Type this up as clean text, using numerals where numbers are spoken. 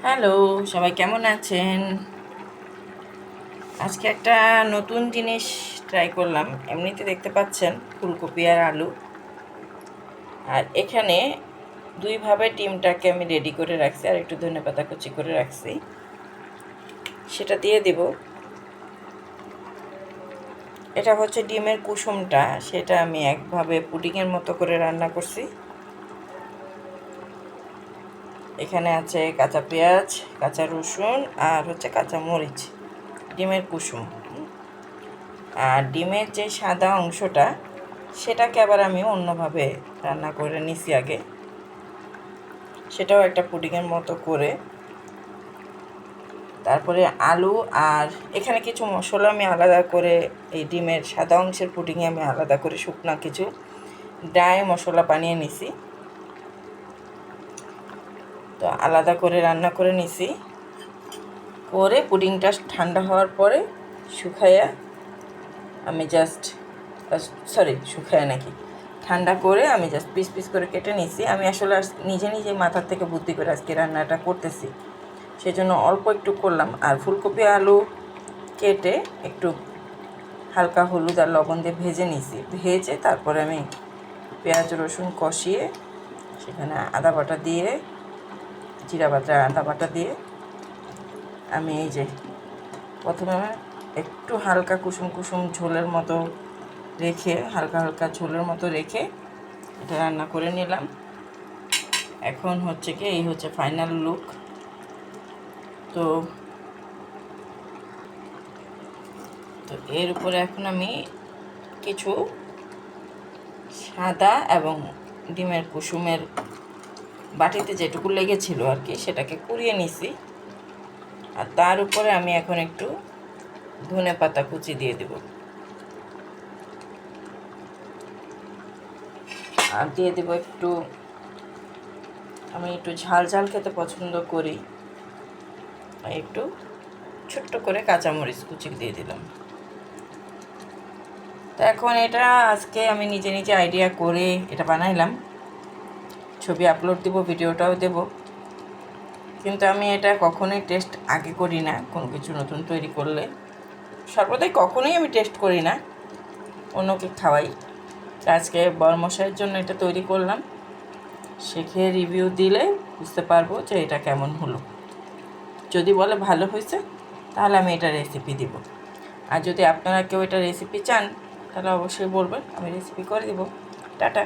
Hello, সবাই কেমন আছেন? আজকে একটা নতুন জিনিস ট্রাই করলাম। এমনিতে দেখতে পাচ্ছেন ফুলকপি আর আলু, আর এখানে দুইভাবে ডিমটাকে আমি রেডি করে রাখছি, আর একটু ধনেপাতা কুচি করে রাখছি, সেটা দিয়ে দেব। এটা হচ্ছে ডিমের কুসুমটা, সেটা আমি একভাবে পুডিংয়ের মতো করে রান্না করছি। এখানে আছে কাঁচা পেঁয়াজ, কাঁচা রসুন আর হচ্ছে কাঁচা মরিচ, ডিমের কুসুম। আর ডিমের যে সাদা অংশটা, সেটাকে আবার আমি অন্যভাবে রান্না করে নিছি আগে, সেটাও একটা পুডিংয়ের মতো করে। তারপরে আলু আর এখানে কিছু মশলা আমি আলাদা করে, এই ডিমের সাদা অংশের পুডিংয়ে আমি আলাদা করে শুকনা কিছু ড্রাই মশলা বানিয়ে নিছি। তো আলাদা করে রান্না করে নিছি, করে পুডিংটা ঠান্ডা হওয়ার পরে শুকাইয়া আমি শুকায় নাকি ঠান্ডা করে আমি জাস্ট পিস পিস করে কেটে নিছি। আমি আসলে নিজে নিজে মাথার থেকে বুদ্ধি করে আজকে রান্নাটা করতেছি, সেজন্য অল্প একটু করলাম। আর ফুলকপি আলু কেটে একটু হালকা হলুদ আর লবণ দিয়ে ভেজে নিছি। ভেজে তারপরে আমি পেঁয়াজ রসুন কষিয়ে সেখানে আদা বাটা দিয়ে, জিরা বাটা, আদা বাটা দিয়ে আমি এই যে প্রথমে একটু হালকা কুসুম কুসুম ঝোলের মতো রেখে, হালকা হালকা ঝোলের মতো রেখে এটা রান্না করে নিলাম। এখন হচ্ছে কি, এই হচ্ছে ফাইনাল লুক। তো তো এর উপরে এখন আমি কিছু সাদা এবং ডিমের কুসুমের বাটিতে যেটুকু লেগেছিল আর কি, সেটাকে কুড়িয়ে নিছি। আর তার উপরে আমি এখন একটু ধনেপাতা কুচি দিয়ে দেব, আর দিয়ে দেব একটু, আমি একটু ঝাল ঝাল খেতে পছন্দ করি, একটু ছোট্ট করে কাঁচামরিচ কুচি দিয়ে দিলাম। তো এখন এটা আজকে আমি নিজে নিজে আইডিয়া করে এটা বানাইলাম। ছবি আপলোড দেব, ভিডিওটাও দেব, কিন্তু আমি এটা কখনোই টেস্ট আগে করি না। কোনো কিছু নতুন তৈরি করলে সর্বদাই কখনোই আমি টেস্ট করি না, অন্যকে খাওয়াই। আজকে বরমশাইয়ের জন্য এটা তৈরি করলাম, সে খেয়ে রিভিউ দিলে বুঝতে পারবো যে এটা কেমন হলো। যদি বলে ভালো হয়েছে, তাহলে আমি এটা রেসিপি দিব। আর যদি আপনারা কেউ এটা রেসিপি চান, তাহলে অবশ্যই বলবেন, আমি রেসিপি করে দিব। টাটা।